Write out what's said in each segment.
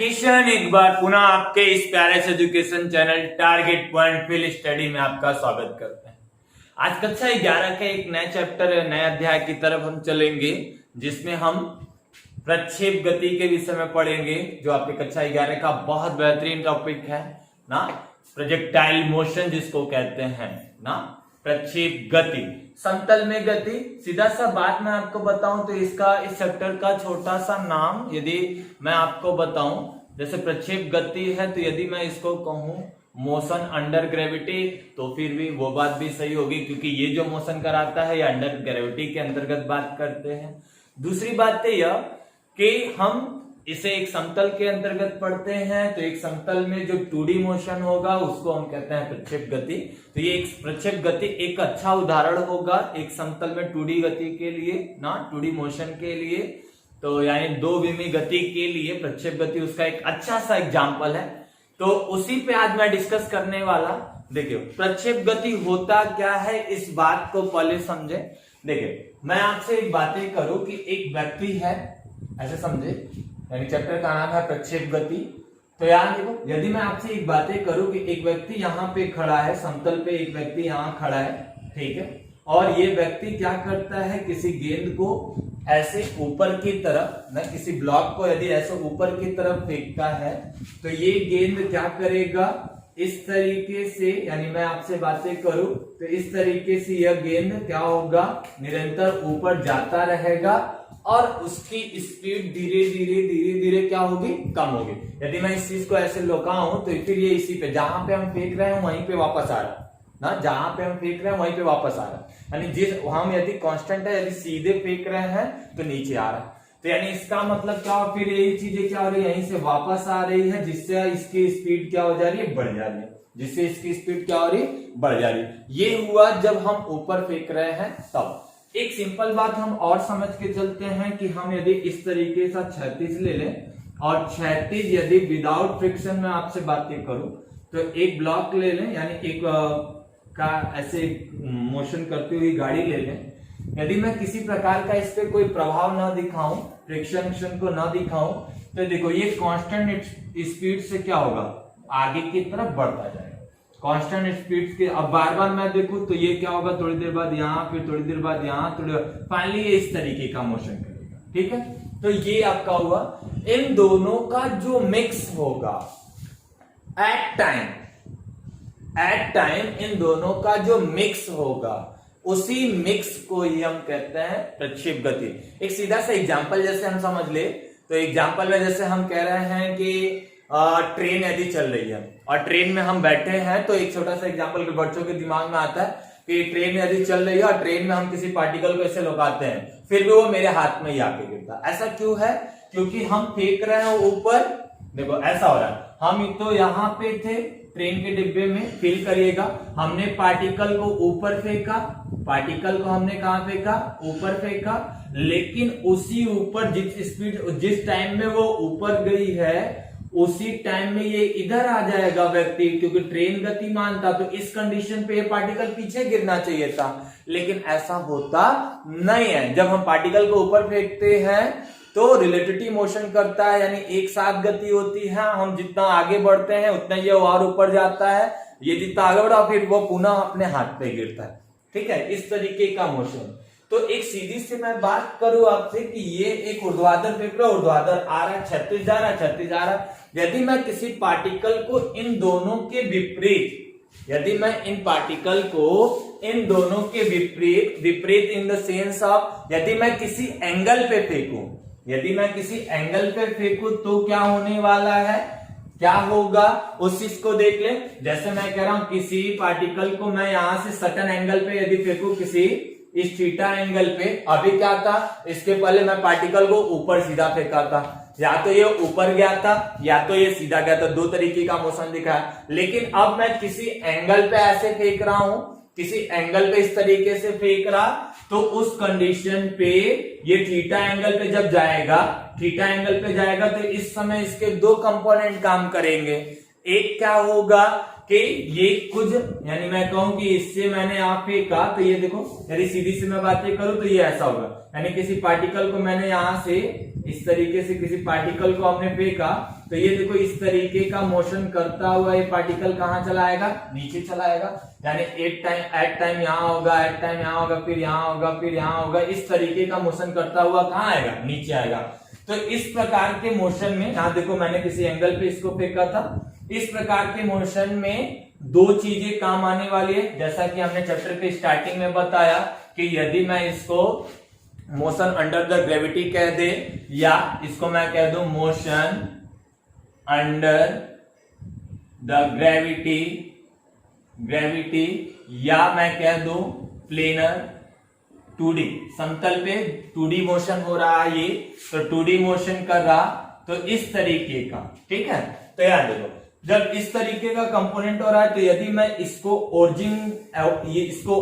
किशन एक बार पुनः आपके इस प्यारे से education channel target point field study में आपका स्वागत करते हैं। आज कक्षा 11 के एक नए चैप्टर नए अध्याय की तरफ हम चलेंगे, जिसमें हम प्रक्षेप गति के विषय में पढ़ेंगे, जो आपके कक्षा 11 का बहुत बेहतरीन टॉपिक है ना, प्रोजेक्टाइल मोशन जिसको कहते हैं ना, प्रक्षेप गति, समतल में गति। सीधा सा बात मैं आपको बताऊं तो इसका इस चैप्टर का छोटा सा नाम यदि मैं आपको बताऊं, जैसे प्रक्षेप गति है तो यदि मैं इसको कहूं मोशन अंडर ग्रेविटी तो फिर भी वो बात भी सही होगी, क्योंकि ये जो मोशन कराता है ये अंडर ग्रेविटी के अंतर्गत बात करते हैं। दूसरी बात है यह कि हम इसे एक समतल के अंतर्गत पढ़ते हैं, तो एक समतल में जो 2D मोशन होगा उसको हम कहते हैं प्रक्षेप गति। तो ये एक प्रक्षेप गति एक अच्छा उदाहरण होगा एक समतल में 2D गति के लिए ना, 2D मोशन के लिए, तो यानी दो विमी गति के लिए प्रक्षेप गति उसका एक अच्छा सा एग्जाम्पल है। तो उसी पे आज मैं डिस्कस करने वाला। देखिए प्रक्षेप गति होता क्या है, इस बात को पहले समझे। देखिए मैं आपसे एक बातें करूं कि एक व्यक्ति है, ऐसे समझे, यानी चैप्टर का नाम है प्रक्षेप गति। तो यार देखो, यदि मैं आपसे एक बातें करूं कि एक व्यक्ति यहाँ पे खड़ा है, समतल पे एक व्यक्ति यहाँ खड़ा है, ठीक है, और ये व्यक्ति क्या करता है, किसी गेंद को ऐसे ऊपर की तरफ ना, किसी ब्लॉक को यदि ऐसे ऊपर की तरफ फेंकता है तो ये गेंद क्या करेगा, इस तरीके से, यानी मैं आपसे बातें करूं तो इस तरीके से यह गेंद क्या होगा, निरंतर ऊपर जाता रहेगा और उसकी स्पीड धीरे धीरे क्या होगी, कम होगी। यदि मैं इस चीज को ऐसे लौकाऊं तो फिर ये इसी पे, जहां पे हम फेंक रहे हैं वहीं पे वापस आ रहा ना, जहां पे हम फेंक रहे हैं वहीं पे वापस आ रहा, यानी जिस हम यदि कांस्टेंट है, यदि सीधे फेंक रहे हैं तो नीचे आ रहा है। तो यानी इसका मतलब क्या हो, फिर यही चीजें क्या हो रही है, यहीं से वापस आ रही है, जिससे इसकी स्पीड क्या हो जा रही है, बढ़ जा रही है, जिससे इसकी स्पीड क्या हो रही है, बढ़ जा रही है। ये हुआ जब हम ऊपर फेंक रहे हैं तब। एक सिंपल बात हम और समझ के चलते हैं कि हम यदि इस तरीके से क्षैतिज ले लें और क्षैतिज यदि विदाउट फ्रिक्शन में आपसे बातें करूं तो एक ब्लॉक ले लें, यानी एक का ऐसे मोशन करती हुई गाड़ी ले लें। यदि मैं किसी प्रकार का इस पे कोई प्रभाव ना दिखाऊं, फ्रिक्शन को ना दिखाऊं, तो देखो ये कांस्टेंट स्पीड से क्या होगा, आगे की तरफ बढ़ता जाएगा कांस्टेंट स्पीड के। अब बार बार मैं देखूं तो ये क्या होगा, थोड़ी देर बाद यहाँ, फिर थोड़ी देर बाद यहाँ, थोड़ी फाइनली ये इस तरीके का मोशन करेगा, ठीक है। तो ये आपका हुआ, इन दोनों का जो मिक्स होगा एट टाइम इन दोनों का जो मिक्स होगा, उसी मिक्स को ही हम कहते हैं प्रक्षेप गति। एक सीधा सा एग्जांपल जैसे हम समझ ले, तो एग्जांपल में जैसे हम कह रहे हैं कि ट्रेन यदि चल रही है और ट्रेन में हम बैठे हैं, तो एक छोटा सा एग्जांपल बच्चों के दिमाग में आता है कि ट्रेन यदि चल रही है और ट्रेन में हम किसी पार्टिकल को ऐसे लौकाते हैं, फिर भी वो मेरे हाथ में ही आके गिरता है। ऐसा क्यों है, क्योंकि हम फेंक रहे हैं ऊपर। देखो ऐसा हो रहा है, हम तो यहाँ पे थे ट्रेन के डिब्बे में, फील करिएगा, हमने पार्टिकल को ऊपर फेंका, पार्टिकल को हमने कहां फेंका, ऊपर फेंका, लेकिन उसी ऊपर जिस टाइम में वो ऊपर गई है उसी टाइम में ये इधर आ जाएगा व्यक्ति, क्योंकि ट्रेन गतिमान था, तो इस कंडीशन पे ये पार्टिकल पीछे गिरना चाहिए था, लेकिन ऐसा होता नहीं है। जब हम पार्टिकल को ऊपर फेंकते हैं तो रिलेटिविटी मोशन करता है, यानी एक साथ गति होती है, हम जितना आगे बढ़ते हैं उतना ये और ऊपर जाता है, ये जितना आगे बढ़ा फिर वो पुनः अपने हाथ पे गिरता है, ठीक है, इस तरीके का मोशन। तो एक सीधी से मैं बात करूं आपसे कि ये एक ऊर्ध्वाधर फेंक रहा, ऊर्ध्वाधर आ रहा है, क्षैतिज जा रहा है, क्षैतिज आ रहा है। यदि मैं किसी पार्टिकल को इन दोनों के विपरीत, यदि मैं इन पार्टिकल को इन दोनों के विपरीत इन द सेंस ऑफ, यदि मैं किसी एंगल पे फेंकूं, यदि मैं किसी एंगल पे फेंकूं तो क्या होने वाला है, क्या होगा, उस चीज को देख ले। जैसे मैं कह रहा हूं किसी पार्टिकल को मैं यहां से सर्टेन एंगल पे यदि फेंकूं, किसी इस थीटा एंगल पे, अभी क्या था, इसके पहले मैं पार्टिकल को ऊपर सीधा फेंका था, या तो ये ऊपर गया था या तो ये सीधा गया था, दो तरीके का मोशन दिखा है। लेकिन अब मैं किसी एंगल पे ऐसे फेंक रहा हूं, किसी एंगल पे इस तरीके से फेंक रहा, तो उस कंडीशन पे ये थीटा एंगल पे जब जाएगा, थीटा एंगल पे जाएगा तो इस समय इसके दो कंपोनेंट काम करेंगे। एक क्या होगा कि ये कुछ, यानी मैं कहूं कि इससे मैंने यहाँ फेंका तो ये देखो, यदि सीधी से मैं बातें करूं तो ये ऐसा होगा, यानी किसी पार्टिकल को मैंने यहां से इस तरीके से किसी पार्टिकल को हमने फेंका तो ये देखो इस तरीके का मोशन करता हुआ ये पार्टिकल कहाँ चला आएगा, नीचे चला आएगा। यानी एट टाइम यहाँ होगा, एट टाइम यहाँ होगा, फिर यहाँ होगा, फिर यहाँ होगा, इस तरीके का मोशन करता हुआ कहाँ आएगा, नीचे आएगा। तो इस प्रकार के मोशन में, यहाँ देखो मैंने किसी एंगल पे इसको फेंका था, इस प्रकार के मोशन में दो चीजें काम आने वाली है। जैसा कि हमने चैप्टर के स्टार्टिंग में बताया कि यदि मैं इसको मोशन अंडर द ग्रेविटी कह दे, या इसको मैं कह दूं मोशन अंडर द ग्रेविटी, या मैं कह दूं प्लेनर 2D, समतल पे 2D मोशन हो रहा है ये, तो 2D मोशन कर रहा, तो इस तरीके का, ठीक है। तो याद देखो, जब इस तरीके का कंपोनेंट हो रहा है, तो यदि मैं इसको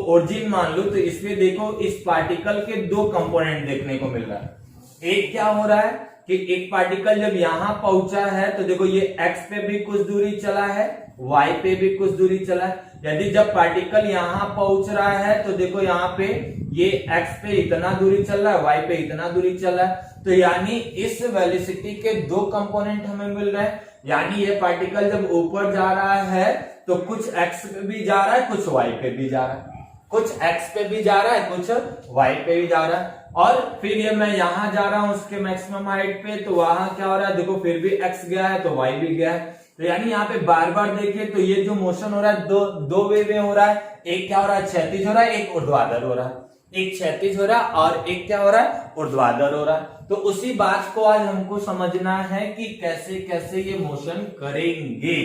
ओरिजिन मान लूं, तो इसमें देखो इस पार्टिकल के दो कंपोनेंट देखने को मिल रहा है। एक क्या हो रहा है कि एक पार्टिकल जब यहां पहुंचा है, तो देखो ये एक्स पे भी कुछ दूरी चला है, वाई पे भी कुछ दूरी चला है। यदि जब पार्टिकल यहां पहुंच रहा है, तो देखो यहाँ पे ये एक्स पे इतना दूरी चल रहा है, वाई पे इतना दूरी चल रहा है। तो यानी इस वेलोसिटी के दो कंपोनेंट हमें मिल रहे हैं। यानी ये पार्टिकल जब ऊपर जा रहा है, तो कुछ एक्स पे भी जा रहा है, कुछ वाई पे भी जा रहा है, कुछ एक्स पे भी जा रहा है, कुछ वाई पे भी जा रहा है। और फिर ये मैं यहां जा रहा हूं उसके मैक्सिमम हाइट पे, तो वहां क्या हो रहा है, देखो फिर भी एक्स गया है तो वाई भी गया है। तो यानी यहाँ पे बार बार देखिए, तो ये जो मोशन हो रहा है दो वे में हो रहा है। एक क्या हो रहा है, क्षैतिज हो रहा है, एक ऊर्ध्वाधर हो रहा है। एक क्षैतिज हो रहा है और एक क्या हो रहा है, ऊर्ध्वाधर हो रहा है। तो उसी बात को आज हमको समझना है कि कैसे कैसे ये मोशन करेंगे,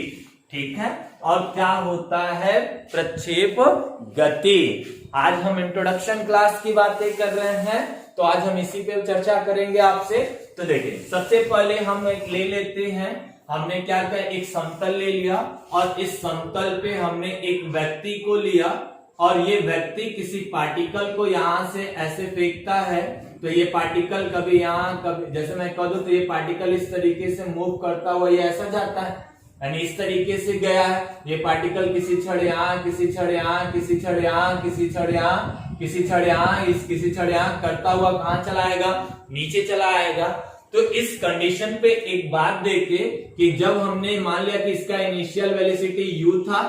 ठीक है। और क्या होता है प्रक्षेप गति। आज हम इंट्रोडक्शन क्लास की बातें कर रहे हैं, तो आज हम इसी पे चर्चा करेंगे आपसे। तो देखिए, सबसे पहले हम एक ले लेते हैं, हमने क्या किया, एक समतल ले लिया, और इस समतल पे हमने एक व्यक्ति को लिया, और ये व्यक्ति किसी पार्टिकल को यहां से ऐसे फेंकता है। तो ये पार्टिकल कभी यहाँ, कभी, जैसे मैं कह दूं, तो ये पार्टिकल इस तरीके से मूव करता हुआ ये ऐसा जाता है, यानी इस तरीके से गया है। ये पार्टिकल किसी क्षण यहाँ, किसी क्षण यहाँ, किसी क्षण यहाँ, किसी क्षण यहाँ, किसी क्षण यहाँ, किसी क्षण यहाँ करता हुआ कहाँ चला आएगा, नीचे चला आएगा। तो इस कंडीशन पे एक बात देखिए कि जब हमने मान लिया कि इसका इनिशियल वेलोसिटी u था,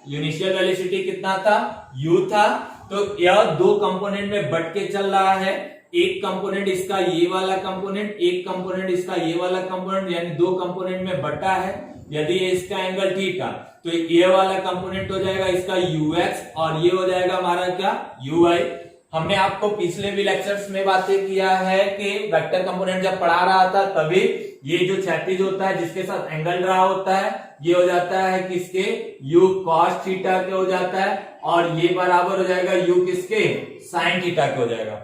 इनिशियल वेलोसिटी कितना था, u था, तो यह दो कंपोनेंट में बट के चल रहा है। एक कंपोनेंट इसका ये वाला कंपोनेंट, एक कंपोनेंट इसका ये वाला कंपोनेंट, यानी दो कंपोनेंट में बटा है। यदि ये इसका एंगल थीटा, तो ये वाला कंपोनेंट हो जाएगा इसका ux, और ये हो जाएगा हमारा क्या, uy। हमने आपको पिछले भी लेक्चर्स में बातें किया है कि वेक्टर कंपोनेंट जब पढ़ा रहा था, तभी ये जो क्षैतिज होता है जिसके साथ एंगल रहा होता है, ये हो जाता है किसके, u cos थीटा के हो जाता है, और ये बराबर हो जाएगा u किसके, sin थीटा के हो जाएगा,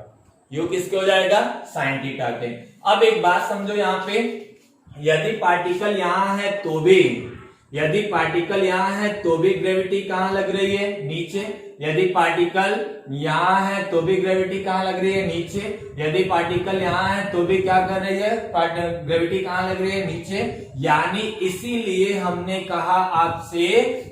u किसके हो जाएगा, sin थीटा के। अब एक बात समझो, यहाँ पे यदि पार्टिकल यहाँ है तो भी, यदि पार्टिकल यहाँ है तो भी ग्रेविटी कहाँ लग रही है, नीचे। यदि पार्टिकल यहाँ है तो भी ग्रेविटी कहाँ लग रही है, नीचे। यदि पार्टिकल यहाँ है तो भी क्या कर रही है, ग्रेविटी कहाँ लग रही है, नीचे। यानी इसीलिए हमने कहा आपसे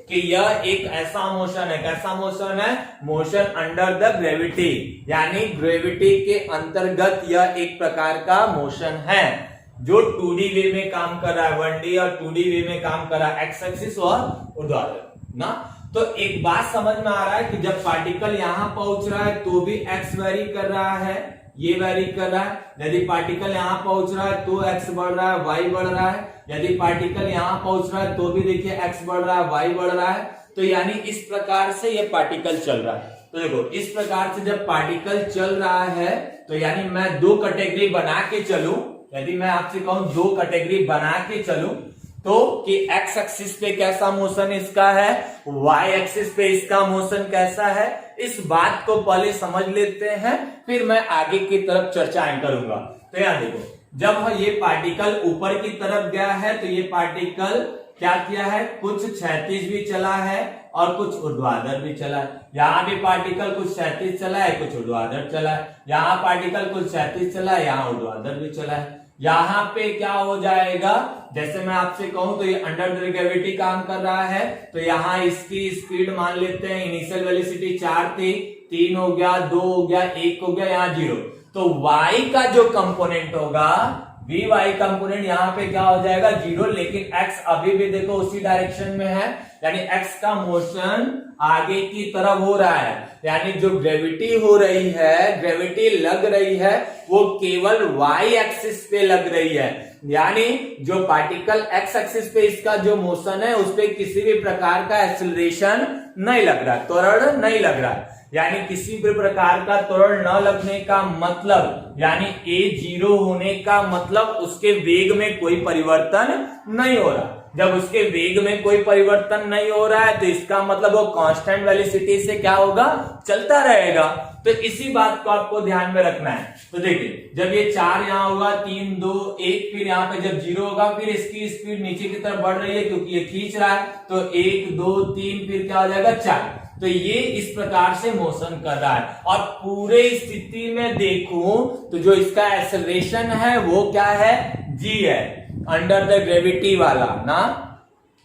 कि यह एक ऐसा मोशन है, कैसा मोशन है, मोशन अंडर द ग्रेविटी, यानी ग्रेविटी के अंतर्गत यह एक प्रकार का मोशन है जो 2D वे में काम कर रहा है, 1D और 2D वे में काम कर रहा है, एक्स एक्सिस और ऊर्ध्वाधर ना। तो एक बात समझ में आ रहा है कि जब पार्टिकल यहां पहुंच रहा है तो भी एक्स वेरी कर रहा है, ये वेरी कर रहा है। यदि पार्टिकल यहां पहुंच रहा है तो एक्स बढ़ रहा है, वाई बढ़ रहा है। यदि पार्टिकल यहां पहुंच रहा है तो भी देखिए एक्स बढ़ रहा है, वाई बढ़ रहा है। तो यानी इस प्रकार से ये पार्टिकल चल रहा है। तो देखो, इस प्रकार से जब पार्टिकल चल रहा है, तो यानी मैं दो कैटेगरी बना के चलूं, यदि मैं आपसे कहूं दो कैटेगरी बना के चलूं, तो कि एक्स एक्सिस पे कैसा मोशन इसका है, वाई एक्सिस पे इसका मोशन कैसा है, इस बात को पहले समझ लेते हैं, फिर मैं आगे की तरफ चर्चाएं करूंगा। तो यहां देखो, जब ये पार्टिकल ऊपर की तरफ गया है, तो ये पार्टिकल क्या किया है, कुछ क्षैतिज भी चला है और कुछ ऊर्ध्वाधर भी चला है। यहाँ भी पार्टिकल कुछ क्षैतिज चला है, कुछ ऊर्ध्वाधर चला है। यहाँ पार्टिकल कुछ क्षैतिज चला है, यहाँ ऊर्ध्वाधर भी चला है। यहाँ पे क्या हो जाएगा, जैसे मैं आपसे कहूं तो ये अंडर द ग्रेविटी काम कर रहा है, तो यहाँ इसकी स्पीड मान लेते हैं, इनिशियल वेलोसिटी 4 थी, 3 हो गया, 2 हो गया, 1 हो गया, यहाँ 0। तो y का जो कंपोनेंट होगा वी वाई कंपोनेंट यहाँ पे क्या हो जाएगा 0, लेकिन एक्स अभी भी देखो उसी डायरेक्शन में है, यानी एक्स का मोशन आगे की तरफ हो रहा है, यानी जो ग्रेविटी हो रही है, ग्रेविटी लग रही है वो केवल वाई एक्सिस पे लग रही है, यानी जो पार्टिकल एक्स एक्सिस पे इसका जो मोशन है उस पे किसी भी प्रकार का एक्सेलरेशन नहीं लग रहा, त्वरण नहीं लग रहा, यानी किसी भी प्रकार का त्वरण न लगने का मतलब, यानी ए 0 होने का मतलब उसके वेग में कोई परिवर्तन नहीं हो रहा। जब उसके वेग में कोई परिवर्तन नहीं हो रहा है तो इसका मतलब वो कांस्टेंट वेलोसिटी से क्या होगा, चलता रहेगा। तो इसी बात को आपको ध्यान में रखना है। तो देखिए जब ये 4 यहाँ होगा, 3 2 1, फिर यहाँ पे जब 0 होगा फिर इसकी स्पीड नीचे की तरफ बढ़ रही है क्योंकि ये खींच रहा है, तो 1 2 3 फिर क्या हो जाएगा 4। तो ये इस प्रकार से मोशन कर रहा है, और पूरे स्थिति में देखूं तो जो इसका एक्सेलरेशन है वो क्या है, जी है, अंडर द ग्रेविटी वाला ना,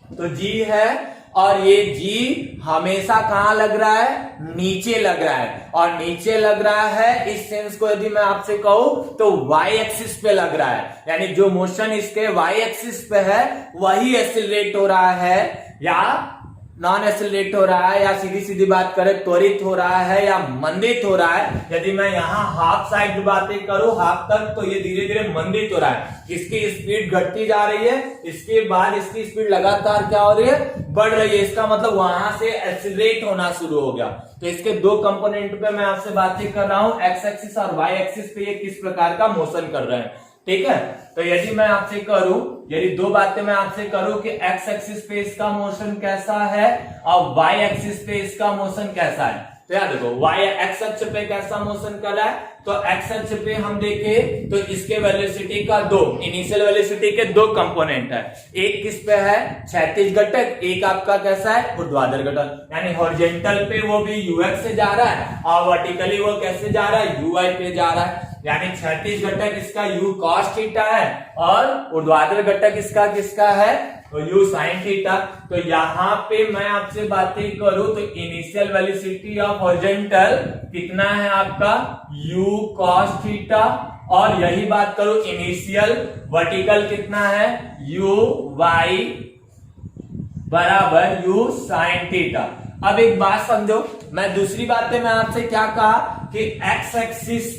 तो जी है, और ये जी हमेशा कहां लग रहा है, नीचे लग रहा है, और नीचे लग रहा है इस सेंस को यदि मैं आपसे कहूं तो वाई एक्सिस पे लग रहा है, यानी जो मोशन इसके वाई एक्सिस पे है वही एक्सेलरेट हो रहा है या नॉन एक्सेलरेट हो रहा है, या सीधी सीधी बात करें त्वरित हो रहा है या मंदित हो रहा है। यदि मैं यहाँ हाफ साइड बातें करूं, हाफ तक, तो ये धीरे धीरे मंदित हो रहा है, इसकी स्पीड घटती जा रही है, इसके बाद इसकी स्पीड लगातार क्या हो रही है, बढ़ रही है, इसका मतलब वहां से एक्सेलरेट होना शुरू हो गया। तो इसके दो कंपोनेंट पे मैं आपसे बातें कर रहा हूं, एक्स एक्सिस और वाई एक्सिस पे ये किस प्रकार का मोशन कर रहे हैं, ठीक है। तो यदि मैं आपसे करूं, यदि दो बातें मैं आपसे करूं कि एक्स एक्सिस पे इसका मोशन कैसा है और वाई एक्सिस पे इसका मोशन कैसा है, तो याद रखो वाई एक्स अक्ष पे कैसा मोशन कर रहा है, तो एक्स अक्ष पे हम देखें तो इसके वेलोसिटी का इनिशियल वेलोसिटी के दो कंपोनेंट है, एक किस पे है क्षैतिज घटक, एक आपका कैसा है ऊर्ध्वाधर घटक, यानी हॉरिजॉन्टल पे वो भी यूएक्स से जा रहा है और वर्टिकली वो कैसे जा रहा है, यूवाई पे जा रहा है, यानी क्षैतिज घटक इसका यू कॉस थीटा है और ऊर्ध्वाधर घटक इसका किसका है, तो यू साइन थीटा। तो यहाँ पे मैं आपसे बातें करूं तो इनिशियल वेलोसिटी ऑफ हॉरिजॉन्टल कितना है आपका यू कॉस थीटा, और यही बात करूं इनिशियल वर्टिकल कितना है यू वाई बराबर यू साइन थीटा। अब एक बात समझो, मैं दूसरी बातें मैं आपसे क्या कहा कि एक्स एक्सिस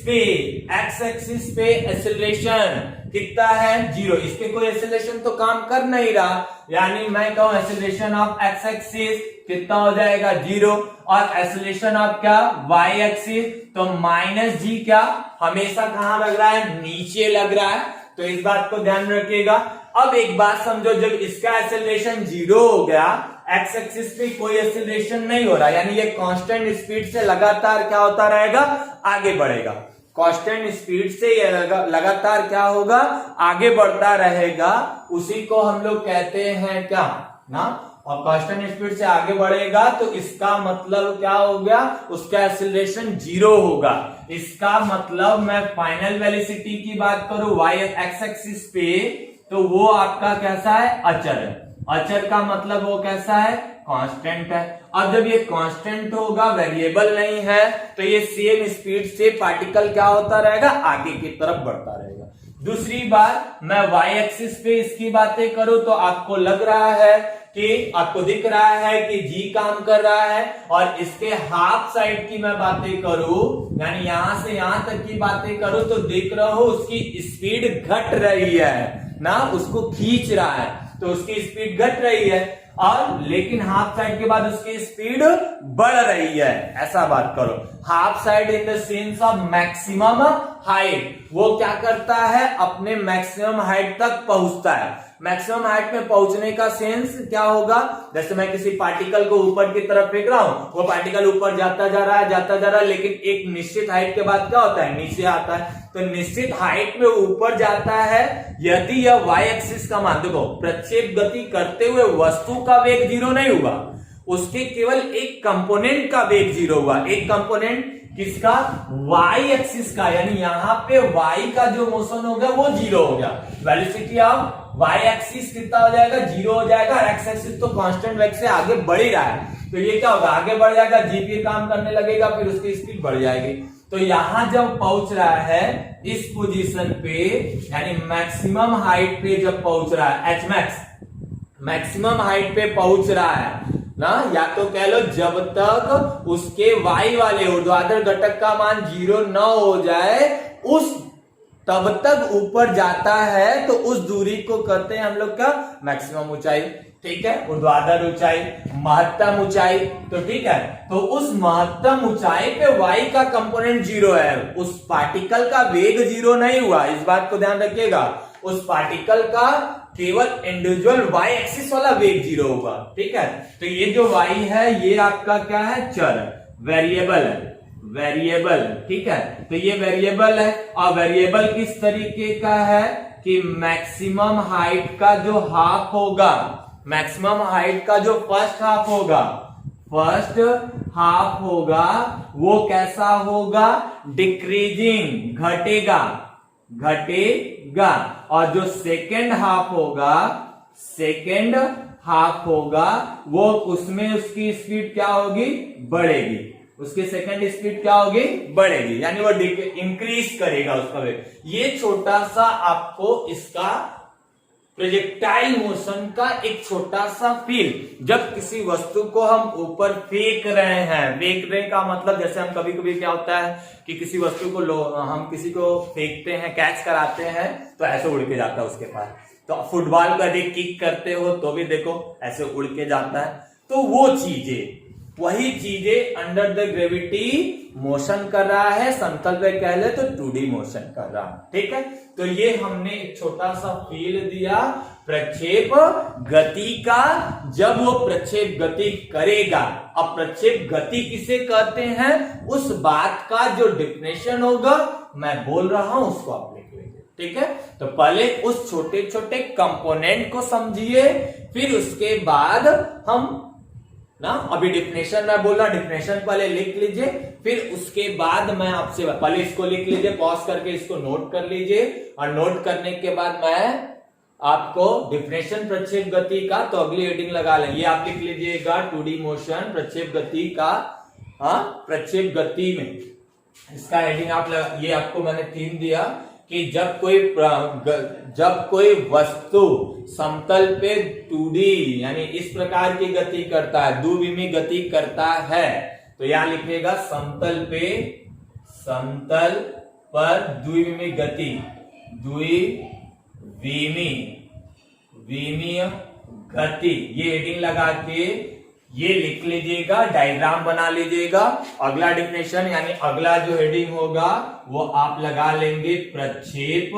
पे एक्सेलरेशन कितना है 0, इस पे कोई एक्सेलरेशन तो काम कर नहीं रहा, यानी मैं कहूं एक्सेलरेशन ऑफ एक्स एक्सिस कितना हो जाएगा 0, और एक्सेलरेशन ऑफ क्या वाई एक्सिस तो माइनस जी, क्या हमेशा कहां लग रहा है, नीचे लग रहा है, तो इस बात को ध्यान रखिएगा। अब एक बात समझो, जब इसका एक्सेलरेशन 0 हो गया, एक्स एक्सिस पे कोई एक्सेलरेशन नहीं हो रहा, यानी ये कांस्टेंट स्पीड से लगातार क्या होता रहेगा, आगे बढ़ेगा, कांस्टेंट स्पीड से ये लगातार क्या होगा, आगे बढ़ता रहेगा, उसी को हम लोग कहते हैं क्या ना, और कांस्टेंट स्पीड से आगे बढ़ेगा तो इसका मतलब क्या हो गया, उसका एक्सेलरेशन 0 होगा, इसका मतलब मैं फाइनल वेलोसिटी की बात करूं वाई एक्स एक्सिस पे तो वो आपका कैसा है, अचर है, अचर का मतलब वो कैसा है, कांस्टेंट है। अब जब ये कांस्टेंट होगा, वेरिएबल नहीं है, तो ये सेम स्पीड से पार्टिकल क्या होता रहेगा, आगे की तरफ बढ़ता रहेगा। दूसरी बात, मैं वाई एक्सिस पे इसकी बातें करूं तो आपको लग रहा है कि आपको दिख रहा है कि जी काम कर रहा है, और इसके हाफ साइड की मैं बातें करूं, यानी यहां से यहां तक की बातें करूं तो देख रहा हो उसकी स्पीड घट रही है ना, उसको खींच रहा है तो उसकी स्पीड घट रही है, और लेकिन हाफ साइड के बाद उसकी स्पीड बढ़ रही है, ऐसा बात करो। Half side in the sense of maximum height, वो क्या करता है, अपने मैक्सिमम हाइट तक पहुंचता है। मैक्सिमम हाइट में पहुंचने का सेंस क्या होगा, जैसे मैं किसी पार्टिकल को ऊपर की तरफ फेंक रहा हूं, वो पार्टिकल ऊपर जाता जा रहा है, लेकिन एक निश्चित हाइट के बाद क्या होता है, नीचे आता है, तो निश्चित हाइट में ऊपर जाता है यदि यह वाई एक्सिस का मान, देखो प्रक्षेप गति करते हुए वस्तु का वेग 0 नहीं हुआ, उसके केवल एक कंपोनेंट का वेग 0 हुआ, एक कंपोनेंट किसका, वाई एक्सिस का, यानी यहाँ पे वाई का जो मोशन हो गया वो 0 हो गया, वेलोसिटी ऑफ वाई एक्सिस कितना हो जाएगा, 0 हो जाएगा, एक्स एक्सिस तो कांस्टेंट वेग से आगे बढ़ ही रहा है, तो ये क्या होगा, आगे बढ़ जाएगा, जी फिर काम करने लगेगा, फिर उसकी स्पीड बढ़ जाएगी। तो यहां जब पहुंच रहा है इस पोजीशन पे, यानी मैक्सिमम हाइट पे जब पहुंच रहा है, एच मैक्स मैक्सिमम हाइट पे पहुंच रहा है ना, या तो कह लो जब तक उसके y वाले ऊर्ध्वाधर घटक का मान 0 न हो जाए, उस तब तक ऊपर जाता है, तो उस दूरी को कहते हैं हम लोग का मैक्सिमम ऊंचाई। ठीक है, ऊर्ध्वाधर ऊंचाई, महत्तम ऊंचाई। तो ठीक है, तो उस महत्तम ऊंचाई पे y का कंपोनेंट 0 है, उस पार्टिकल का वेग 0 नहीं हुआ, इस बात को ध्यान रखिएगा। उस पार्टिकल का केवल इंडिविजुअल y एक्सिस वाला वेग 0 होगा। ठीक है, तो ये जो y है ये आपका क्या है, चर, वेरिएबल है, वेरिएबल। ठीक है, तो ये वेरिएबल है, और वेरिएबल किस तरीके का है कि मैक्सिमम हाइट का जो हाफ होगा, मैक्सिमम हाइट का जो फर्स्ट हाफ होगा, फर्स्ट हाफ होगा, वो कैसा होगा, डिक्रीजिंग, घटेगा, घटेगा। और जो सेकेंड हाफ होगा, सेकेंड हाफ होगा, वो उसमें उसकी स्पीड क्या होगी, बढ़ेगी, उसकी सेकंड स्पीड क्या होगी, बढ़ेगी, यानी वो इंक्रीज करेगा उसका वेग। ये छोटा सा आपको इसका प्रोजेक्टाइल मोशन का एक छोटा सा फील, जब किसी वस्तु को हम ऊपर फेंक रहे हैं, फेंकने का मतलब जैसे हम कभी कभी क्या होता है कि किसी वस्तु को हम किसी को फेंकते हैं, कैच कराते हैं, तो ऐसे उड़ के जाता है उसके पास। तो फुटबॉल को यदि किक करते हो तो भी देखो ऐसे उड़ के जाता है। तो वो चीजें, वही चीजें अंडर द ग्रेविटी मोशन कर रहा है, समतल पे कह ले तो 2D मोशन कर रहा है। ठीक है, तो ये हमने एक छोटा सा फील दिया प्रक्षेप गति का, जब वो प्रक्षेप गति करेगा। अब प्रक्षेप गति किसे कहते हैं, उस बात का जो डिफिनेशन होगा मैं बोल रहा हूं उसको आप लिख लीजिए। ठीक है, तो पहले उस छोटे छोटे कंपोनेंट को समझिए, फिर उसके बाद हम ना, अभी डिफिनेशन मैं बोल रहा, डिफिनेशन पहले लिख लीजिए, फिर उसके बाद मैं आपसे, पहले इसको लिख लीजिए, पॉज करके इसको नोट कर लीजिए, और नोट करने के बाद मैं आपको डिफिनेशन प्रक्षेप गति का, तो अगली हेडिंग लगा लेंगे, आप लिख लीजिएगा 2D मोशन प्रक्षेप गति का। हाँ, प्रक्षेप गति में इसका हेडिंग आप ये आपको मैंने 3 दिया कि जब कोई वस्तु समतल पे 2D यानी इस प्रकार की गति करता है, द्विविमी गति करता है, तो यहां लिखिएगा समतल पर द्विविमी गति, द्विविमीय गति, ये हेडिंग लगा के ये लिख लीजिएगा, डायग्राम बना लीजिएगा। अगला डिफिनेशन यानी अगला जो हेडिंग होगा वो आप लगा लेंगे प्रक्षेप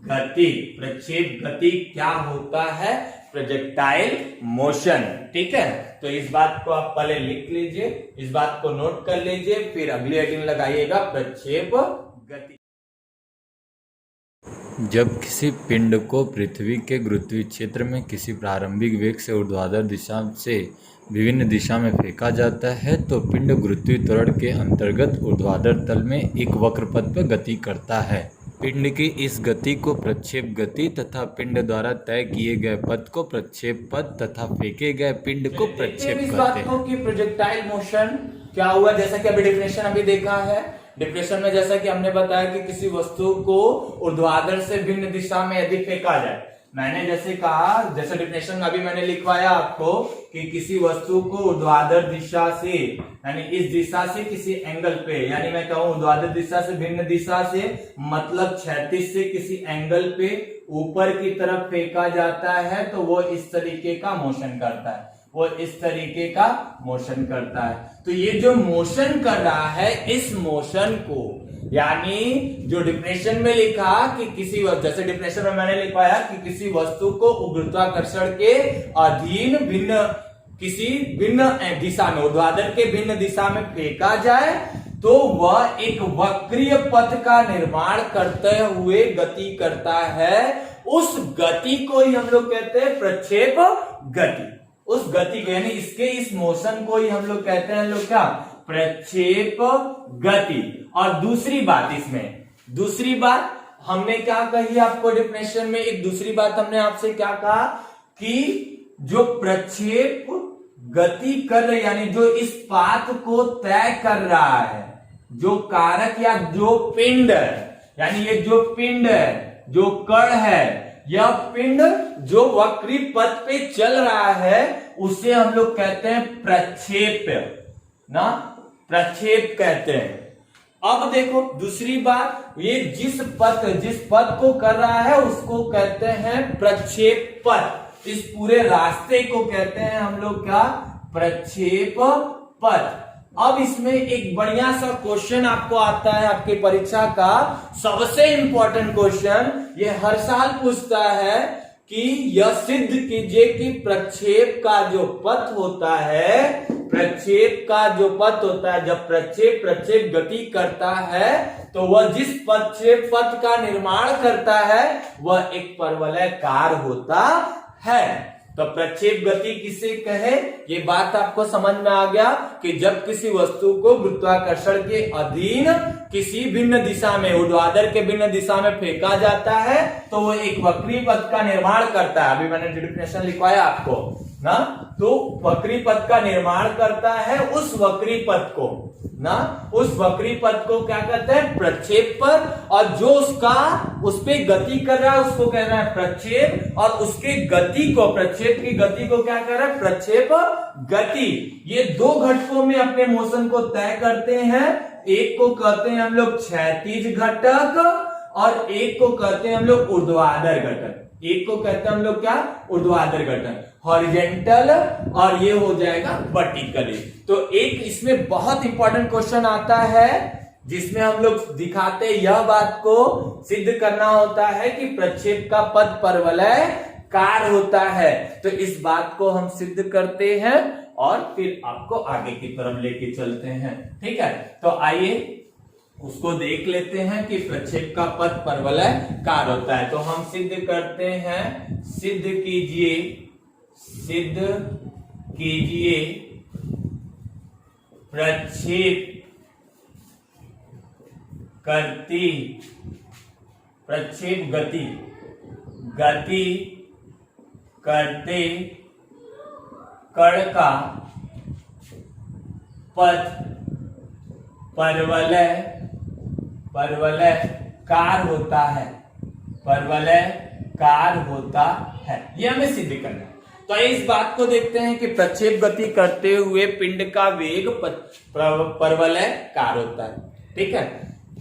गति। प्रक्षेप गति क्या होता है, प्रोजेक्टाइल मोशन। ठीक है, तो इस बात को आप पहले लिख लीजिए, इस बात को नोट कर लीजिए, फिर अगली हेडिंग लगाइएगा प्रक्षेप गति। जब किसी पिंड को पृथ्वी के गुरुत्वीय क्षेत्र में किसी प्रारंभिक वेग से ऊर्ध्वाधर दिशा से विभिन्न दिशा में फेंका जाता है, तो पिंड गुरुत्वीय त्वरण के अंतर्गत ऊर्ध्वाधर तल में एक वक्र पथ पर गति करता है। पिंड की इस गति को प्रक्षेप गति तथा पिंड द्वारा तय किए गए पथ को प्रक्षेप पथ तथा फेंके गए पिंड को प्रक्षेप कहते हैं। कि प्रोजेक्टाइल मोशन क्या हुआ, जैसा कि अभी डिफिनेशन अभी देखा है, डिफिनेशन में जैसा कि हमने बताया कि किसी वस्तु को ऊर्ध्वाधर से भिन्न दिशा में यदि फेंका जाए, मैंने जैसे कहा, जैसे डिफिनेशन अभी मैंने लिखवाया आपको कि किसी वस्तु को ऊर्ध्वाधर दिशा से यानी इस दिशा से किसी एंगल पे, यानी मैं कहूं ऊर्ध्वाधर दिशा से भिन्न दिशा से मतलब क्षैतिज से किसी एंगल पे ऊपर की तरफ फेंका जाता है, तो वो इस तरीके का मोशन करता है, वो इस तरीके का मोशन करता है। तो ये जो मोशन कर रहा है, इस मोशन को यानी जो डिफिनेशन में लिखा कि किसी, जैसे डिफिनेशन में मैंने लिखवाया कि किसी वस्तु को गुरुत्वाकर्षण के अधीन किसी भिन्न दिशा में, ऊर्ध्वाधर के भिन्न दिशा में फेंका जाए, तो वह एक वक्रीय पथ का निर्माण करते हुए गति करता है। उस गति को ही हम लोग कहते हैं प्रक्षेप गति। उस गति को यानी इसके इस मोशन को ही हम लोग कहते हैं लोग क्या, प्रक्षेप गति। और दूसरी बात, इसमें दूसरी बात हमने क्या कही आपको डिफिनेशन में, एक दूसरी बात हमने आपसे क्या कहा कि जो प्रक्षेप गति कर रहे यानी जो इस पाथ को तय कर रहा है, जो कारक या जो पिंड है, यानी ये जो पिंड है, जो कण है, यह पिंड जो वक्री पथ पे चल रहा है उसे हम लोग कहते हैं प्रक्षेप ना, प्रक्षेप कहते हैं। अब देखो दूसरी बात, ये जिस पथ को कर रहा है उसको कहते हैं प्रक्षेप पथ। इस पूरे रास्ते को कहते हैं हम लोग क्या, प्रक्षेप पथ। अब इसमें एक बढ़िया सा क्वेश्चन आपको आता है आपकी परीक्षा का, सबसे इंपॉर्टेंट क्वेश्चन, ये हर साल पूछता है कि यह सिद्ध कीजिए कि प्रक्षेप का जो पथ होता है, प्रक्षेप का जो पथ होता है, जब प्रक्षेप गति करता है तो वह जिस पथ का निर्माण करता है वह एक परवलयकार होता है। तो प्रक्षेप गति किसे कहे, ये बात आपको समझ में आ गया कि जब किसी वस्तु को गुरुत्वाकर्षण के अधीन किसी भिन्न दिशा में, ऊर्ध्वाधर के भिन्न दिशा में फेंका जाता है तो वो एक वक्री पथ का निर्माण करता है। अभी मैंने डिफिनेशन लिखवाया आपको ना, तो वक्री पथ का निर्माण करता है। उस वक्री पथ को ना, उस वक्री पथ को क्या कहते हैं, प्रक्षेप पथ। और जो उस पे गति कर रहा है उसको कह रहा है प्रक्षेप, और उसके गति को, प्रक्षेप की गति को क्या कह रहा है, प्रक्षेप गति। ये दो घटकों में अपने मोशन को तय करते हैं। एक को कहते हैं हम लोग क्षैतिज घटक और एक को कहते हैं हम लोग ऊर्ध्वाधर घटक। एक को कहते हैं हम लोग क्या, ऊर्ध्वाधर घटक, हॉरिजेंटल, और ये हो जाएगा वर्टिकली। तो एक इसमें बहुत इंपॉर्टेंट क्वेश्चन आता है जिसमें हम लोग दिखाते यह बात को सिद्ध करना होता है कि प्रक्षेप का पथ परवलयकार होता है। तो इस बात को हम सिद्ध करते हैं और फिर आपको आगे की तरफ लेके चलते हैं। ठीक है, तो आइए उसको देख लेते हैं कि प्रक्षेप का पथ परवलयकार होता है। तो हम सिद्ध करते हैं, सिद्ध कीजिए प्रक्षेप गति करते कण का पथ परवलयकार होता है, परवलयकार होता है। ये हमें सिद्ध करना है। तो इस बात को देखते हैं कि प्रक्षेप गति करते हुए पिंड का वेग परवलयकार होता है। ठीक है,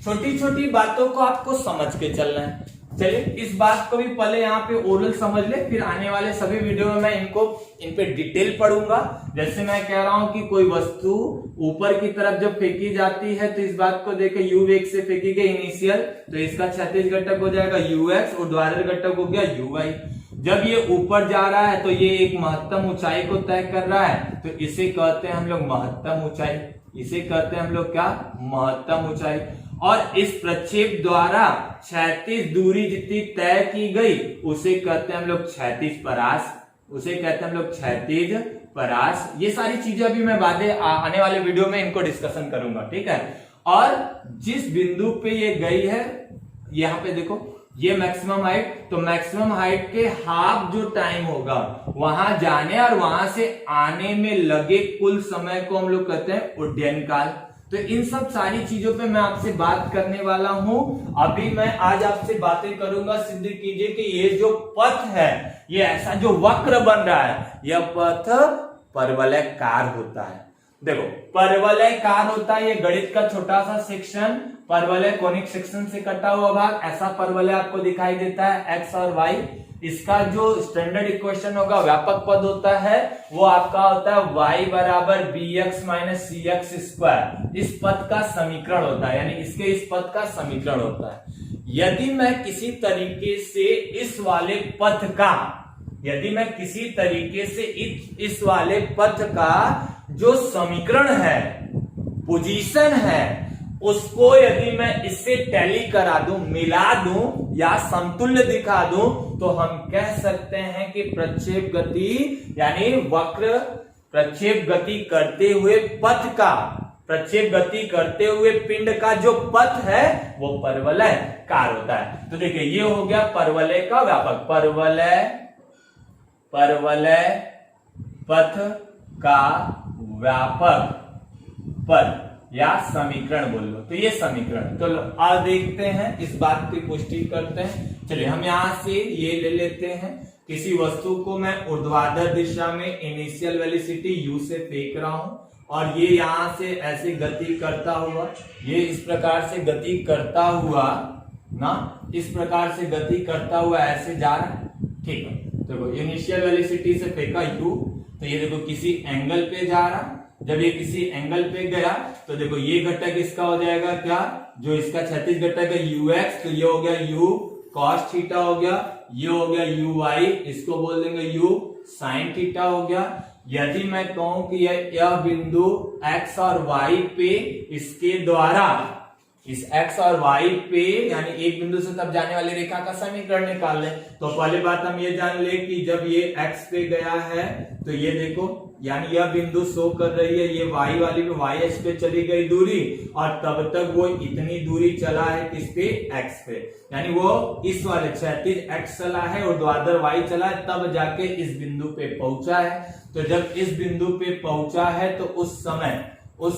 छोटी छोटी बातों को आपको समझ के चलना है। चलिए इस बात को भी पहले यहाँ पे ओरल समझ ले, फिर आने वाले सभी वीडियो में मैं इन पे डिटेल पढ़ूंगा। जैसे मैं कह रहा हूं कि कोई वस्तु ऊपर की तरफ जब फेंकी जाती है तो इस बात को देखे, यू वेग से फेंकी गई इनिशियल, तो इसका क्षैतिज घटक हो जाएगा ux, ऊर्ध्वाधर घटक हो गया uy। जब ये ऊपर जा रहा है तो ये एक महत्तम ऊंचाई को तय कर रहा है, तो इसे कहते हैं हम लोग महत्तम ऊंचाई। इसे कहते हैं हम लोग क्या, महत्तम ऊंचाई। और इस प्रक्षेप द्वारा क्षैतिज दूरी जितनी तय की गई उसे कहते हैं हम लोग क्षैतिज परास, उसे कहते हैं हम लोग क्षैतिज परास। ये सारी चीजें अभी मैं आने वाले वीडियो में इनको डिस्कशन करूंगा। ठीक है, और जिस बिंदु पे ये गई है, यहाँ पे देखो ये मैक्सिमम हाइट, तो मैक्सिमम हाइट के हाफ जो टाइम होगा वहां जाने और वहां से आने में लगे कुल समय को हम लोग कहते हैं उड्डयन काल। तो इन सब सारी चीजों पे मैं आपसे बात करने वाला हूं। अभी मैं आज आपसे बातें करूंगा, सिद्ध कीजिए कि ये जो पथ है, ये ऐसा जो वक्र बन रहा है, यह पथ परवलयकार होता है। देखो परवलयकार होता है, ये गणित का छोटा सा सेक्शन, परवलय कोनिक सेक्शन से कटा हुआ भाग, ऐसा परवलय आपको दिखाई देता है x और y। इसका जो स्टैंडर्ड इक्वेशन होगा, व्यापक पद होता है, वो आपका होता है y बराबर bx माइनस cx स्क्वायर। इस पद का समीकरण होता है, यानी इसके इस पद का समीकरण होता है। यदि मैं किसी तरीके से इस वाले पथ का, यदि मैं किसी तरीके से इस वाले पथ का जो समीकरण है, पोजीशन है, उसको यदि मैं इससे टैली करा दूं, मिला दूं या समतुल्य दिखा दूं, तो हम कह सकते हैं कि प्रक्षेप गति यानी वक्र प्रक्षेप गति करते हुए पथ का, प्रक्षेप गति करते हुए पिंड का जो पथ है वो परवलयकार होता है। तो देखिए ये हो गया परवलय का व्यापक, परवलय पथ का व्यापक पद। या समीकरण बोल लो। तो ये समीकरण, चलो आज देखते हैं, इस बात की पुष्टि करते हैं। चलिए हम यहां से ये ले लेते हैं, किसी वस्तु को मैं ऊर्ध्वाधर दिशा में इनिशियल वेलोसिटी u से फेंक रहा हूं और ये यहां से ऐसे गति करता हुआ, ये इस प्रकार से गति करता हुआ ना, इस प्रकार से गति करता हुआ ऐसे जा रहा है। ठीक है, देखो इनिशियल वेलोसिटी से फेंका u, तो ये देखो किसी एंगल पे जा रहा। जब ये किसी एंगल पे गया तो देखो ये घटक इसका हो जाएगा क्या, जो इसका क्षैतिज घटक है ux, तो ये हो गया u cos थीटा हो गया, ये हो गया uy, इसको बोल देंगे u sin थीटा हो गया। यदि मैं कहूं कि यह बिंदु x और y पे इसके द्वारा, इस x और y पे यानी एक बिंदु से तब जाने वाली रेखा का समीकरण निकाल लें। तो पहली बात हम ये जान ले कि जब ये x पे गया है तो ये देखो, यानी यह बिंदु शो कर रही है, ये y वाली पे y अक्ष पे चली गई दूरी, और तब तक वो इतनी दूरी चला है किस पे, x पे, यानी वो इस वाले क्षैतिज x चला है, ऊर्ध्वाधर y चला है, तब जाके इस बिंदु पे पहुंचा है। तो जब इस बिंदु पे पहुंचा है तो उस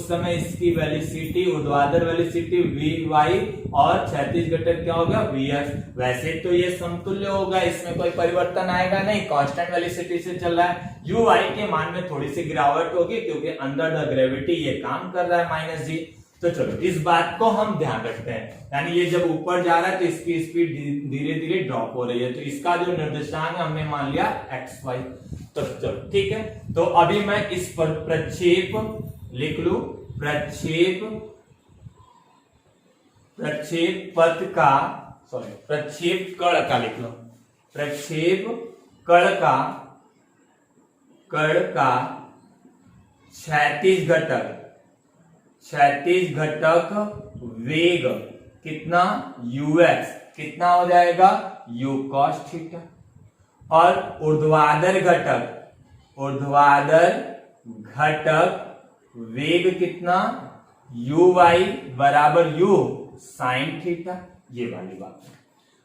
समय इसकी वेलोसिटी, ऊर्ध्वाधर वेलोसिटी vy और क्षैतिज घटक क्या होगा, vx। वैसे तो ये समतुल्य होगा, इसमें कोई परिवर्तन आएगा नहीं, कांस्टेंट वेलोसिटी से चल रहा है। uy के मान में थोड़ी सी गिरावट होगी क्योंकि अंडर द ग्रेविटी ये काम कर रहा है -g। तो चलो इस बात को हम ध्यान रखते हैं, यानी ये जब ऊपर जा रहा है तो इसकी स्पीड धीरे धीरे ड्रॉप हो रही है, तो इसका जो निर्देशांक है हमने मान लिया xy। तो चलो ठीक है, तो अभी मैं इस पर प्रक्षेप लिख लू, प्रक्षेप पथ का, सॉरी प्रक्षेप कण का लिख लो, प्रक्षेप कण का क्षैतिज घटक वेग कितना, ux, कितना हो जाएगा, u cos थीटा, और ऊर्ध्वाधर घटक वेग कितना, uy बराबर u sin थीटा, ये वाली बात।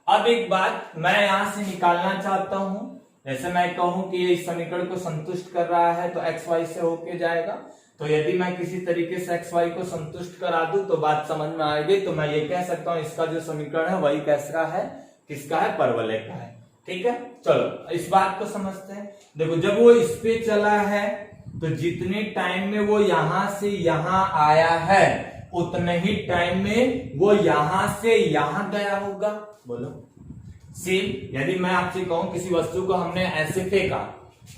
अब एक बात मैं यहां से निकालना चाहता हूं, जैसे मैं कहूं कि ये इस समीकरण को संतुष्ट कर रहा है तो xy से होके जाएगा, तो यदि मैं किसी तरीके से xy को संतुष्ट करा दूं तो बात समझ में आएगी। तो मैं ये कह सकता हूं इसका जो समीकरण है वही कैसा है, किसका है, परवलय का है। ठीक है, चलो इस बात को समझते हैं। देखो जब वो इस पे चला है तो जितने टाइम में वो यहां से यहां आया है उतने ही टाइम में वो यहां से यहां गया होगा। बोलो सेम, यदि मैं आपसे कहूं किसी वस्तु को हमने ऐसे फेंका,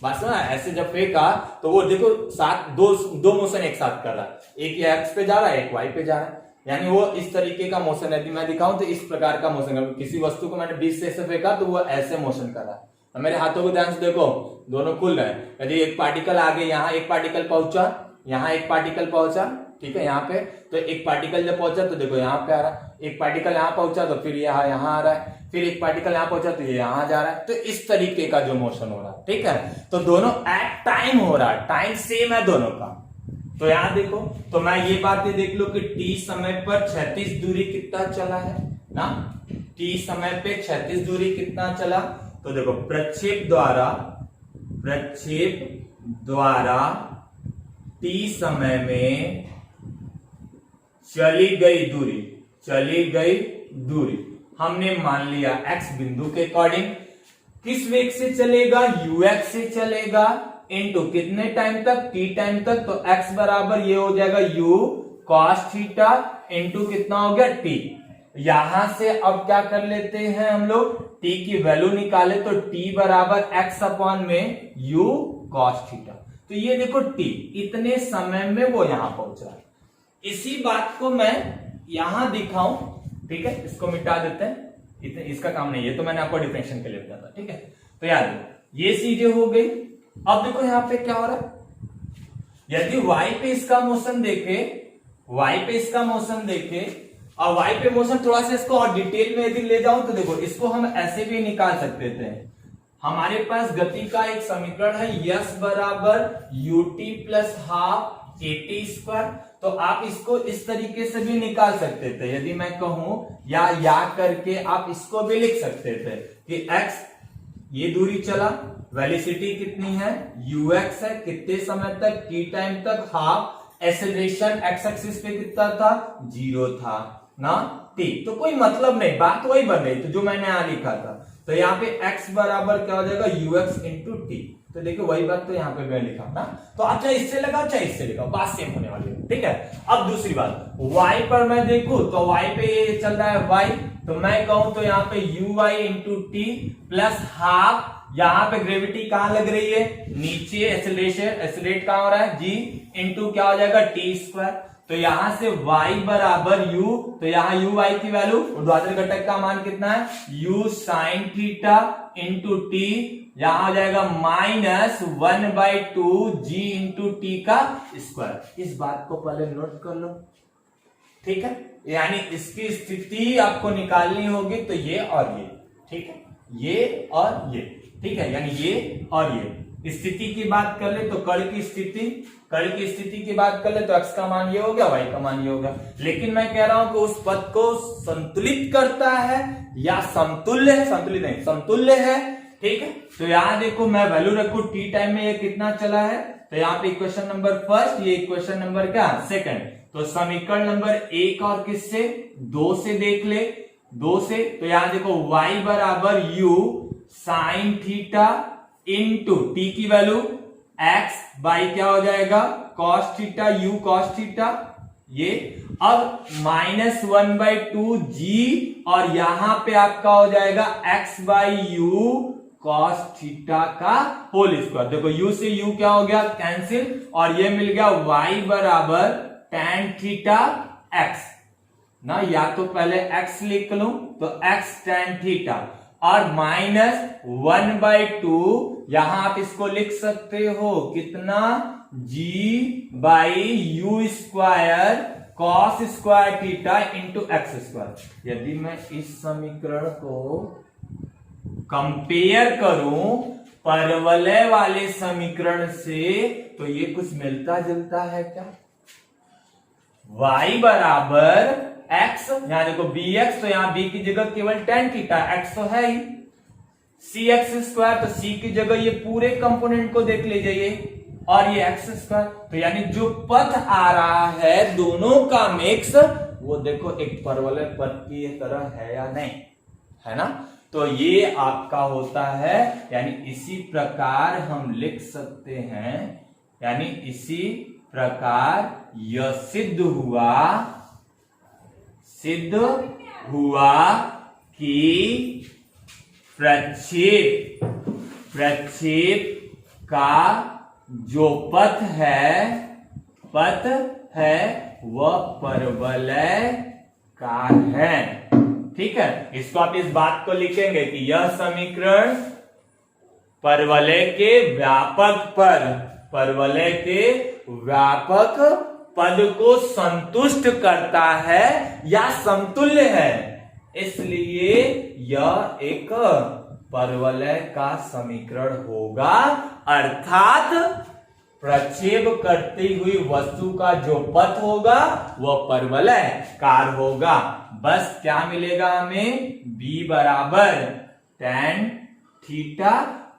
बात सुना, ऐसे जब फेंका तो वो देखो साथ दो मोशन एक साथ कर रहा है, एक एक्स पे जा रहा है, एक वाई पे जा रहा है, यानी वो इस तरीके का मोशन, यदि मैं दिखाऊं तो इस प्रकार का मोशन कर, किसी वस्तु को मैंने बीच से ऐसे फेंका तो वो ऐसे मोशन कर रहा है। मेरे हाथों को ध्यान से देखो, दोनों खुल रहे हैं। यदि एक पार्टिकल आगे, यहाँ एक पार्टिकल पहुंचा, यहाँ एक पार्टिकल पहुंचा, ठीक है, यहाँ पे तो एक पार्टिकल जब पहुंचा तो देखो यहाँ पे आ रहा है, एक पार्टिकल यहाँ पहुंचा तो फिर यहाँ आ रहा है, फिर एक पार्टिकल यहाँ पहुंचा तो ये यहाँ जा रहा है। तो इस तरीके का जो मोशन हो रहा है, ठीक है, तो दोनों एट टाइम हो रहा है, टाइम सेम है दोनों का। तो यहां देखो, तो मैं ये बात देख लो कि t समय पर क्षैतिज दूरी कितना चला है ना, t समय पे क्षैतिज दूरी कितना चला, तो देखो प्रक्षेप द्वारा t समय में चली गई दूरी हमने मान लिया x बिंदु के अकॉर्डिंग, किस वेग से चलेगा, ux से चलेगा, इनटू कितने टाइम तक, t टाइम तक, तो x बराबर ये हो जाएगा u cos थीटा इनटू कितना हो गया t। यहां से अब क्या कर लेते हैं हम लोग, t की वैल्यू निकाले तो t बराबर x अपॉन में u cos थीटा। तो ये देखो t इतने समय में वो यहां पहुंचा है। इसी बात को मैं यहां दिखाऊं, ठीक है, इसको मिटा देते हैं, इतने इसका काम नहीं है, तो मैंने आपको डिफरेंशिएशन के लिए बताया था, ठीक है। तो याद ये चीजें हो गई। अब देखो यहां पे क्या हो रहा है, यदि y पे इसका मोशन देखे, और y पे मोशन थोड़ा सा इसको और डिटेल में यदि ले जाऊं तो देखो इसको हम ऐसे भी निकाल सकते थे। हमारे पास गति का एक समीकरण है, यस बराबर ut plus half at square, तो आप इसको इस तरीके से भी निकाल सकते थे। यदि मैं कहूं या करके आप इसको भी लिख सकते थे कि x ये दूरी चला, वेलोसिटी कितनी है, ux है, कितने समय तक, t टाइम तक, हाफ एक्सेलरेशन एक्स एक्सिस पे कितना था, 0 था ना t। तो कोई मतलब नहीं, बात वही बन रही, तो जो मैंने यहां लिखा था। तो यहाँ पे x बराबर क्या हो जाएगा, ux इंटू टी। तो देखो वही बात तो यहाँ पे मैं लिखा ना, तो आप चाहे इससे लगाओ चाहे इससे लगाओ, बात सेम होने वाली है, ठीक है। अब दूसरी बात, y पर मैं देखूं तो y पे ये चल रहा है y, तो मैं कहूं तो यहाँ पे uy into T plus half, यहाँ पे ग्रेविटी कहां लग रही है, नीचे, एक्सेलरेट कहां हो रहा है, g इंटू क्या हो जाएगा, टी स्क्वायर। तो यहां से y बराबर u, तो यहां u y की वैल्यू, ऊर्ध्वाधर घटक का मान कितना है, u sine theta into T, यहां हो जाएगा -1/2 g इंटू टी का स्क्वायर। इस बात को पहले नोट कर लो, ठीक है। यानी इसकी स्थिति आपको निकालनी होगी, तो ये और ये, ठीक है, ये और ये, ठीक है, यानी ये और ये। स्थिति की बात कर ले तो कण की स्थिति की बात कर ले तो x का मान ये हो गया, y का मान ये हो गया। लेकिन मैं कह रहा हूं कि उस पद को संतुलित करता है या समतुल्य है, संतुलित नहीं समतुल्य है, ठीक है। तो यहां देखो मैं वैल्यू रखू t टाइम में ये कितना चला है, तो यहाँ पे इक्वेशन नंबर फर्स्ट, ये इक्वेशन नंबर क्या, सेकंड। तो समीकरण नंबर 1 और किससे, 2 से देख ले, 2 से। तो यहां देखो y बराबर u sine theta into T की वैल्यू x बाई क्या हो जाएगा, cos theta, u cos theta, ये। अब -1/2 g और यहां पे आपका हो जाएगा x by u cos theta का होल स्क्वायर। देखो u से u क्या हो गया, कैंसिल, और ये मिल गया y बराबर tan थीटा x ना, या तो पहले x लिख लूं तो x tan थीटा, और -1/2, यहां आप इसको लिख सकते हो कितना, g by you square cos square theta into x square. यदि मैं इस समीकरण को कंपेयर करूं परवलय वाले समीकरण से, तो ये कुछ मिलता जुलता है क्या, y बराबर x, यहां देखो bx, तो यहां b की जगह केवल tan थीटा, x तो है ही, cx स्क्वायर, तो c की जगह ये पूरे कंपोनेंट को देख लीजिए, और ये x स्क्वायर। तो यानी जो पथ आ रहा है दोनों का मिक्स, वो देखो एक परवलय पथ की तरह है या नहीं, है ना। तो ये आपका होता है, यानी इसी प्रकार हम लिख सकते हैं, यानी इसी प्रकार यह सिद्ध हुआ कि प्रक्षेप का जो पथ है वह परवलय का है, ठीक है। इसको आप इस बात को लिखेंगे कि यह समीकरण परवलय के व्यापक पद को संतुष्ट करता है या समतुल्य है, इसलिए यह एक परवलय का समीकरण होगा, अर्थात प्रक्षेप करती हुई वस्तु का जो पथ होगा वह परवलयकार होगा। बस क्या मिलेगा हमें, b बराबर tan थीटा,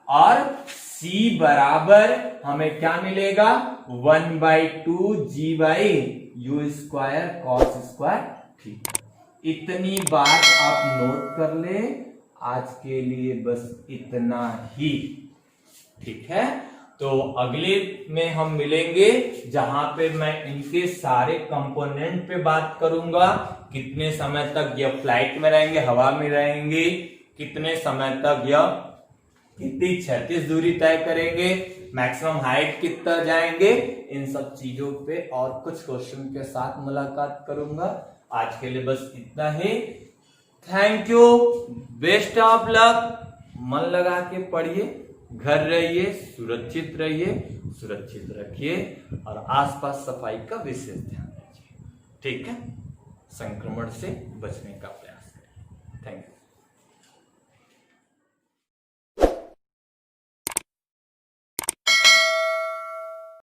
और c बराबर हमें क्या मिलेगा, 1/2 g by you square cos square theta. इतनी बात आप नोट कर ले, आज के लिए बस इतना ही, ठीक है। तो अगले में हम मिलेंगे, जहां पे मैं इनके सारे कंपोनेंट पे बात करूंगा, कितने समय तक यह फ्लाइट में रहेंगे, हवा में रहेंगे, कितने समय तक यह कितनी क्षैतिज दूरी तय करेंगे, मैक्सिमम हाइट कितना जाएंगे, इन सब चीजों पे और कुछ क्वेश्चन के साथ मुलाकात करूंगा। आज के लिए बस इतना ही। Thank you, best of luck, मन लगा के पढ़िए, घर रहिए, सुरक्षित रहिए, सुरक्षित रखिए, और आसपास सफाई का विशेष ध्यान रखिए, ठीक है। संक्रमण से बचने का प्रयास करिए। Thank you.